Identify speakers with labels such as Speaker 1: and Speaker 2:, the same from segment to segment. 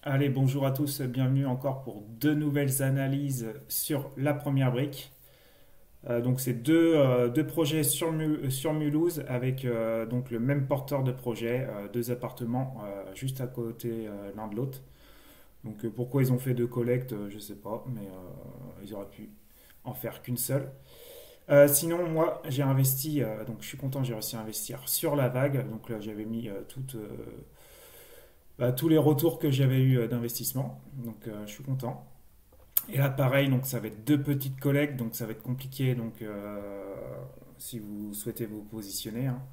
Speaker 1: Allez, bonjour à tous, bienvenue encore pour deux nouvelles analyses sur la première brique. Donc c'est deux projets sur Mulhouse avec donc le même porteur de projet, deux appartements juste à côté l'un de l'autre. Donc pourquoi ils ont fait deux collectes, je ne sais pas, mais ils auraient pu en faire qu'une seule. Sinon, moi j'ai investi, donc je suis content, j'ai réussi à investir sur la vague. Donc là j'avais mis tous les retours que j'avais eu d'investissement. Donc je suis content. Et là, pareil, donc ça va être deux petites collectes, donc ça va être compliqué. Donc, si vous souhaitez vous positionner, hein.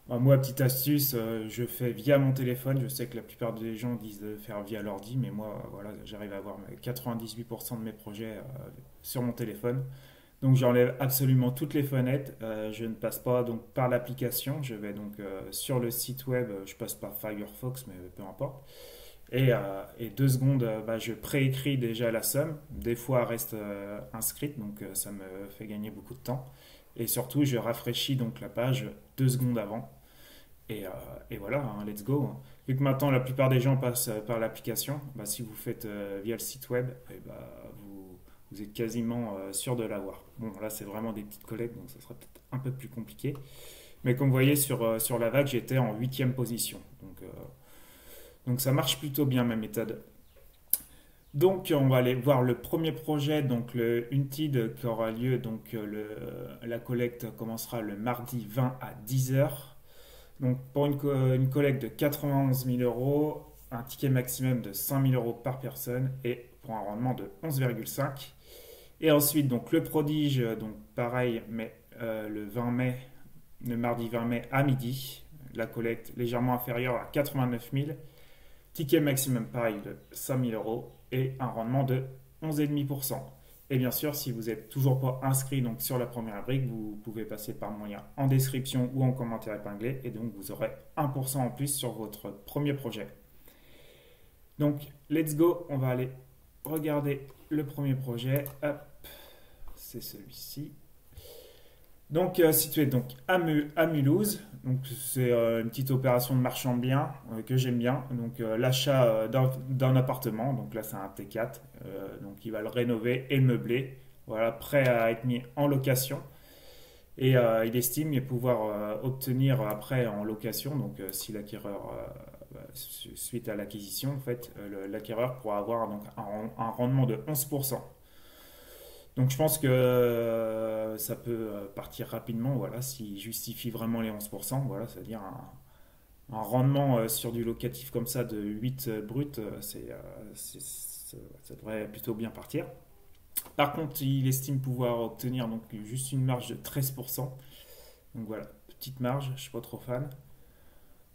Speaker 1: Moi, petite astuce, je fais via mon téléphone. Je sais que la plupart des gens disent de faire via l'ordi, mais moi, voilà, j'arrive à avoir 98% de mes projets sur mon téléphone. Donc, j'enlève absolument toutes les fenêtres. Je ne passe pas donc par l'application. Je vais donc sur le site web. Je passe par Firefox, mais peu importe. Et 2 secondes, bah, je préécris déjà la somme. Des fois, elle reste inscrite, donc ça me fait gagner beaucoup de temps. Et surtout, je rafraîchis donc la page 2 secondes avant. Et voilà, hein, let's go, hein. Vu que maintenant la plupart des gens passent par l'application, bah, si vous faites via le site web, eh bah, vous êtes quasiment sûr de l'avoir. Bon, là, c'est vraiment des petites collectes, donc ça sera peut-être un peu plus compliqué. Mais comme vous voyez, sur la vague, j'étais en huitième position. Donc ça marche plutôt bien ma méthode. Donc on va aller voir le premier projet, donc le Unted qui aura lieu, donc la collecte commencera le mardi 20 à 10 heures. Donc pour une collecte de 91 000 euros, un ticket maximum de 5 000 euros par personne et pour un rendement de 11,5. Et ensuite donc le prodige, donc pareil, mais le 20 mai, le mardi 20 mai à midi, la collecte légèrement inférieure à 89 000. Ticket maximum pareil de 5000 euros et un rendement de 11,5%. Et bien sûr, si vous n'êtes toujours pas inscrit donc, sur la première brique, vous pouvez passer par mon lien en description ou en commentaire épinglé et donc vous aurez 1% en plus sur votre premier projet. Donc, let's go, on va aller regarder le premier projet. Hop, c'est celui-ci. Donc, situé donc à Mulhouse. Donc, c'est une petite opération de marchand de biens que j'aime bien. Donc, l'achat d'un appartement. Donc là, c'est un T4. Donc, il va le rénover et le meubler. Voilà, prêt à être mis en location. Et il estime pouvoir obtenir après en location. Donc, si l'acquéreur, suite à l'acquisition, en fait, l'acquéreur pourra avoir donc, un rendement de 11%. Donc je pense que ça peut partir rapidement, voilà, s'il justifie vraiment les 11%, voilà, c'est-à-dire un rendement sur du locatif comme ça de 8 brut, ça devrait plutôt bien partir. Par contre, il estime pouvoir obtenir donc juste une marge de 13%. Donc voilà, petite marge, je suis pas trop fan.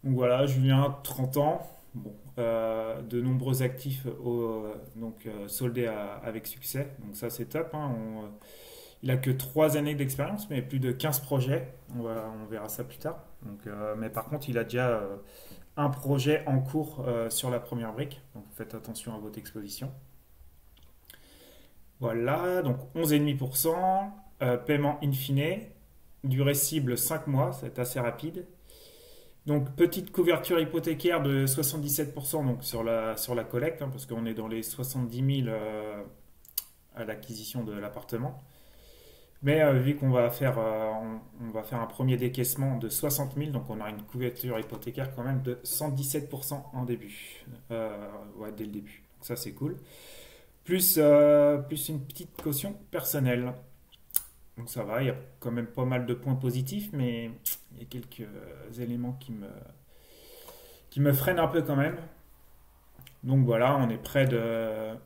Speaker 1: Donc voilà, Julien, 30 ans, bon, de nombreux actifs soldés avec succès, donc ça c'est top, hein. Il a que 3 années d'expérience, mais plus de 15 projets, on verra ça plus tard. Donc, mais par contre, il a déjà un projet en cours sur la première brique, donc faites attention à votre exposition. Voilà, donc 11,5%, paiement in fine, durée cible 5 mois, c'est assez rapide. Donc, petite couverture hypothécaire de 77% donc sur la collecte, hein, parce qu'on est dans les 70 000 à l'acquisition de l'appartement. Mais vu qu'on va faire, on va faire un premier décaissement de 60 000, donc on a une couverture hypothécaire quand même de 117% en début. Ouais, dès le début. Donc ça, c'est cool. Plus une petite caution personnelle. Donc ça va, il y a quand même pas mal de points positifs, mais il y a quelques éléments qui me freinent un peu quand même. Donc voilà, on est près de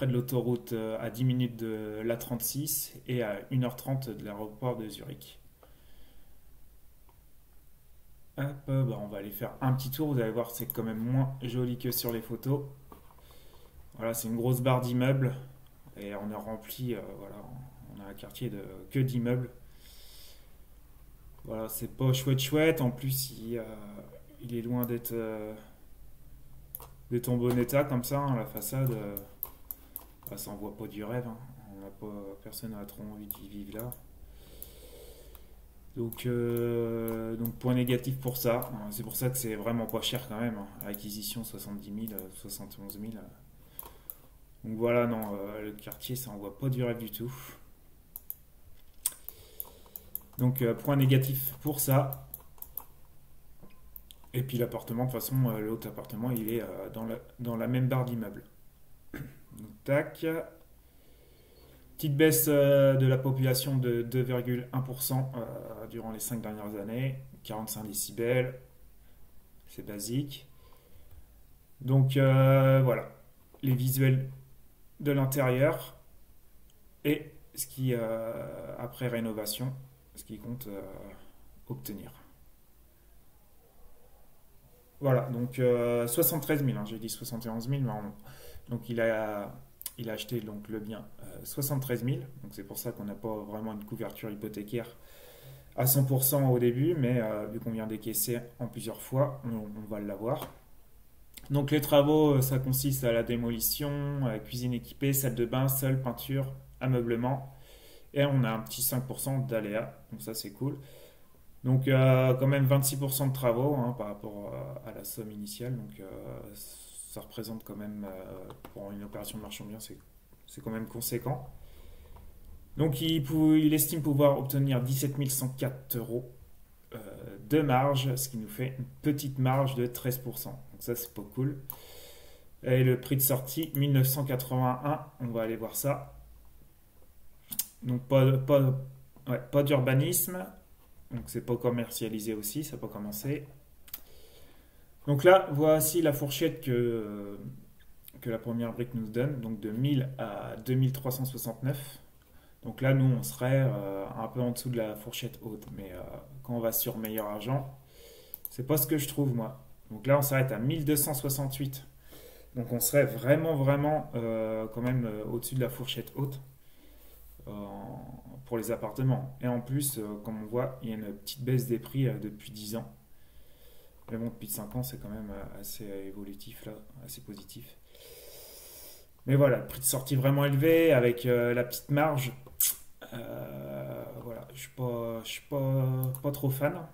Speaker 1: l'autoroute à 10 minutes de l'A36 et à 1h30 de l'aéroport de Zurich. Hop, bah, on va aller faire un petit tour, vous allez voir, c'est quand même moins joli que sur les photos. Voilà, c'est une grosse barre d'immeubles et on est rempli, voilà, on a un quartier que d'immeubles. Voilà, c'est pas chouette chouette. En plus, il est loin d'être en bon état comme ça, hein, la façade. Bah, ça envoie pas du rêve, hein. On n'a pas, personne n'a trop envie d'y vivre là. Donc point négatif pour ça. C'est pour ça que c'est vraiment pas cher quand même, hein. Acquisition 70 000, 71 000. Donc voilà, non, le quartier, ça envoie pas du rêve du tout. Donc point négatif pour ça. Et puis l'appartement, de toute façon, l'autre appartement, il est dans la même barre d'immeuble. Donc tac. Petite baisse de la population de 2,1% durant les 5 dernières années. 45 décibels, c'est basique. Donc voilà, les visuels de l'intérieur et ce qui, après rénovation, ce qui compte obtenir. Voilà, donc 73 000, hein, j'ai dit 71 000, mais donc il a acheté donc, le bien 73 000, donc c'est pour ça qu'on n'a pas vraiment une couverture hypothécaire à 100% au début, mais vu qu'on vient d'écaisser en plusieurs fois, on va l'avoir. Donc les travaux, ça consiste à la démolition, cuisine équipée, salle de bain, sol, peinture, ameublement, et on a un petit 5% d'aléa, donc ça c'est cool. Donc quand même 26% de travaux, hein, par rapport à la somme initiale, donc ça représente quand même, pour une opération de marchand bien, c'est quand même conséquent. Donc il estime pouvoir obtenir 17 104 euros de marge, ce qui nous fait une petite marge de 13%. Donc ça c'est pas cool. Et le prix de sortie 1981, on va aller voir ça. Donc pas d'urbanisme, donc c'est pas commercialisé aussi, ça n'a pas commencé. Donc là, voici la fourchette que la première brique nous donne, donc de 1000 à 2369. Donc là, nous, on serait un peu en dessous de la fourchette haute. Mais quand on va sur meilleur argent, c'est pas ce que je trouve, moi. Donc là, on s'arrête à 1268. Donc on serait vraiment, vraiment quand même au-dessus de la fourchette haute euh, pour les appartements. Et en plus, comme on voit, il y a une petite baisse des prix depuis 10 ans. Mais bon, depuis 5 ans, c'est quand même assez évolutif, là, assez positif. Mais voilà, le prix de sortie vraiment élevé, avec la petite marge. Voilà, je suis pas trop fan.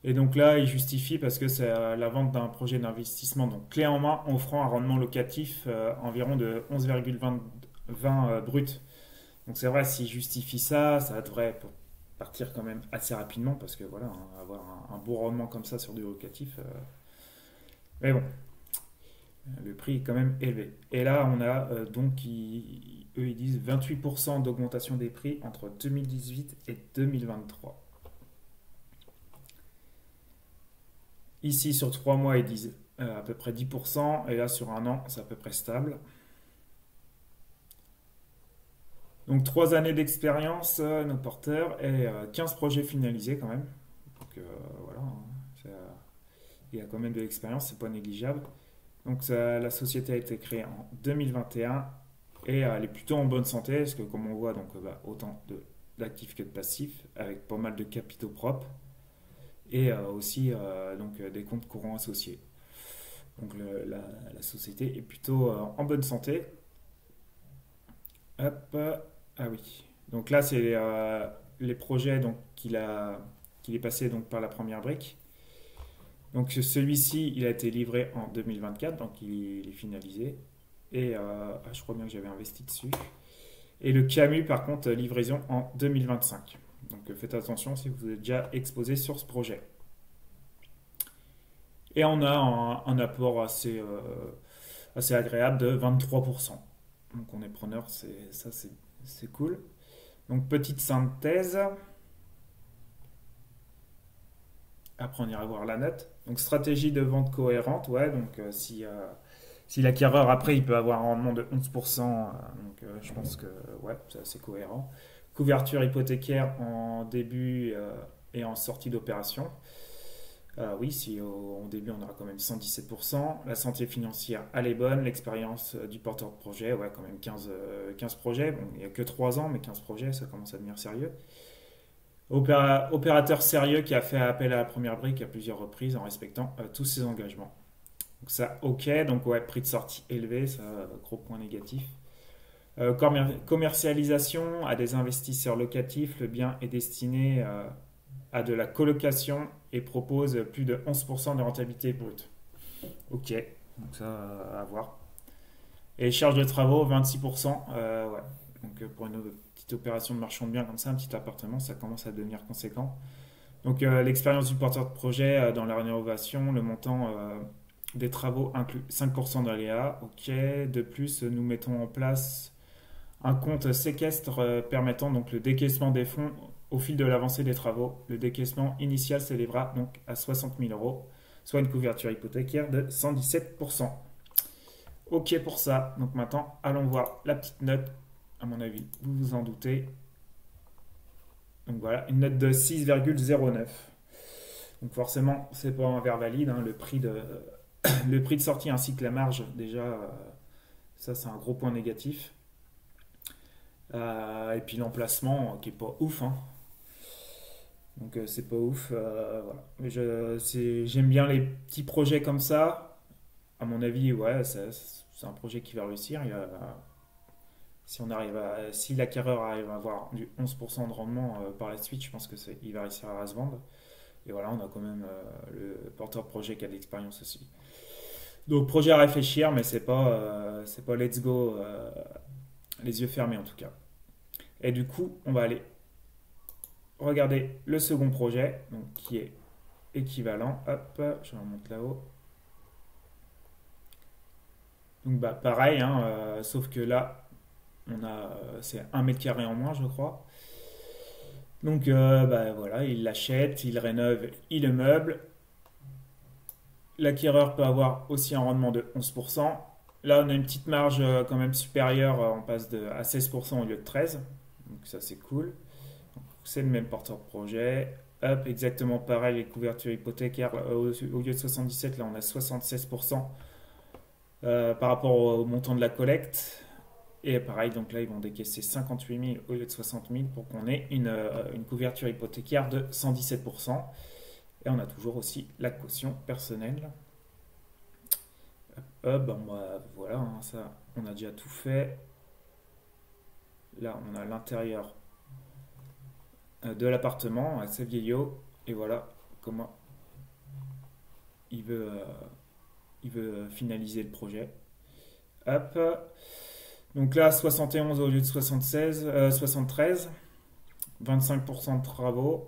Speaker 1: Et donc là, il justifie parce que c'est la vente d'un projet d'investissement, donc clé en main, offrant un rendement locatif environ de 11,20 brut. Donc c'est vrai, s'il justifie ça, ça devrait partir quand même assez rapidement parce que voilà, hein, avoir un beau rendement comme ça sur du locatif. Mais bon, le prix est quand même élevé. Et là, on a donc, eux, ils disent 28% d'augmentation des prix entre 2018 et 2023. Ici, sur 3 mois, ils disent à peu près 10%. Et là, sur un an, c'est à peu près stable. Donc 3 années d'expérience, nos porteurs, et 15 projets finalisés quand même. Donc voilà, hein, il y a quand même de l'expérience, c'est pas négligeable. Donc la société a été créée en 2021 et elle est plutôt en bonne santé, parce que comme on voit, donc, autant d'actifs que de passifs, avec pas mal de capitaux propres, et aussi donc, des comptes courants associés. Donc la société est plutôt en bonne santé. Hop, ah oui. Donc là, c'est les projets donc, qu'il est passé donc, par la première brique. Donc celui-ci, il a été livré en 2024, donc il est finalisé. Et je crois bien que j'avais investi dessus. Et le Camus, par contre, livraison en 2025. Donc faites attention si vous êtes déjà exposé sur ce projet. Et on a un apport assez agréable de 23%. Donc on est preneur, c'est cool. Donc petite synthèse. Après on ira voir la note. Donc stratégie de vente cohérente, ouais. Donc si l'acquéreur après il peut avoir un rendement de 11%, donc je pense que ouais, c'est assez cohérent. Couverture hypothécaire en début et en sortie d'opération. Oui, si au début on aura quand même 117%. La santé financière, elle est bonne. L'expérience du porteur de projet, ouais, quand même 15 projets. Bon, il n'y a que 3 ans, mais 15 projets, ça commence à devenir sérieux. Opérateur sérieux qui a fait appel à la première brique à plusieurs reprises en respectant tous ses engagements. Donc ça, ok. Donc ouais, prix de sortie élevé, ça, gros point négatif. Commercialisation à des investisseurs locatifs, le bien est destiné à de la colocation et propose plus de 11% de rentabilité brute. Ok, donc ça à voir. Et charges de travaux, 26%. Ouais. Donc pour une petite opération de marchand de biens comme ça, un petit appartement, ça commence à devenir conséquent. Donc l'expérience du porteur de projet dans la rénovation, le montant des travaux inclut 5% d'aléa. Ok, de plus, nous mettons en place un compte séquestre permettant donc le décaissement des fonds au fil de l'avancée des travaux. Le décaissement initial s'élèvera donc à 60 000 euros, soit une couverture hypothécaire de 117%. Ok pour ça. Donc maintenant, allons voir la petite note. À mon avis, vous vous en doutez. Donc voilà, une note de 6,09. Donc forcément, c'est pas un verre valide. Hein, le prix de sortie ainsi que la marge, déjà, ça c'est un gros point négatif. Et puis l'emplacement qui est pas ouf. Hein. Donc c'est pas ouf. Voilà. Mais j'aime bien les petits projets comme ça. À mon avis, ouais, c'est un projet qui va réussir. Si l'acquéreur arrive à avoir du 11% de rendement par la suite, je pense il va réussir à se vendre. Et voilà, on a quand même le porteur de projet qui a de l'expérience aussi. Donc projet à réfléchir, mais c'est pas let's go les yeux fermés en tout cas. Et du coup, on va aller regarder le second projet, donc qui est équivalent. Hop, je remonte là-haut. Donc bah pareil, hein, sauf que là, c'est 1 m² en moins, je crois. Donc bah, voilà, il l'achète, il rénove, il le meuble. L'acquéreur peut avoir aussi un rendement de 11%. Là, on a une petite marge quand même supérieure, on passe à 16% au lieu de 13%. Donc ça, c'est cool. C'est le même porteur de projet. Hop, exactement pareil, les couvertures hypothécaires, au lieu de 77, là on a 76% par rapport au montant de la collecte. Et pareil, donc là ils vont décaisser 58 000 au lieu de 60 000 pour qu'on ait une couverture hypothécaire de 117%. Et on a toujours aussi la caution personnelle. Hop, ben, voilà, hein, ça on a déjà tout fait. Là on a l'intérieur de l'appartement, assez vieillot, et voilà comment il veut finaliser le projet. Hop. Donc là, 71 au lieu de 73, 25% de travaux,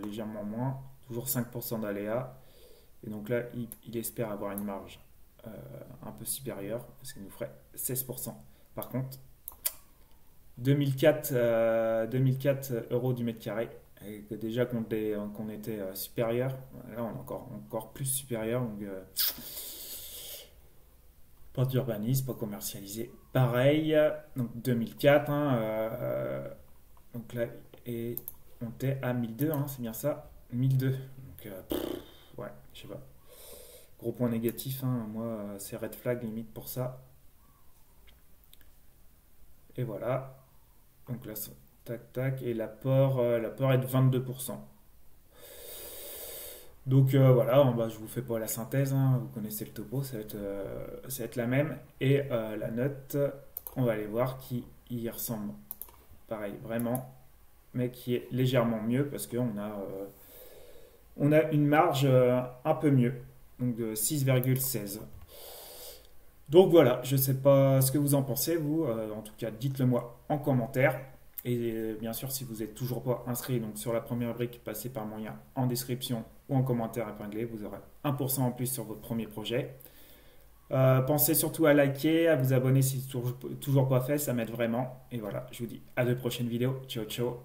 Speaker 1: légèrement moins, toujours 5% d'aléa. Et donc là, il espère avoir une marge un peu supérieure, parce qu'il nous ferait 16%. Par contre, 2004 euros du mètre carré. Et que déjà qu'on était supérieur, là on est encore plus supérieur. Donc, pas d'urbanisme, pas commercialisé. Pareil, donc 2004. Hein, donc là, et on était à 1002, hein, c'est bien ça 1002. Donc, ouais, je sais pas. Gros point négatif, hein, moi, c'est red flag limite pour ça. Et voilà. Donc là, tac, tac. Et l'apport est de 22%. Donc voilà, bah, je vous fais pas la synthèse, hein, vous connaissez le topo, ça va être la même. Et la note, on va aller voir qui y ressemble. Pareil, vraiment, mais qui est légèrement mieux parce on a une marge un peu mieux, donc de 6,16. Donc voilà, je ne sais pas ce que vous en pensez, vous. En tout cas, dites-le moi en commentaire. Et bien sûr, si vous n'êtes toujours pas inscrit donc sur la première brique, passez par mon lien en description ou en commentaire épinglé. Vous aurez 1% en plus sur votre premier projet. Pensez surtout à liker, à vous abonner si ce n'est toujours pas fait, ça m'aide vraiment. Et voilà, je vous dis à de prochaines vidéos. Ciao, ciao.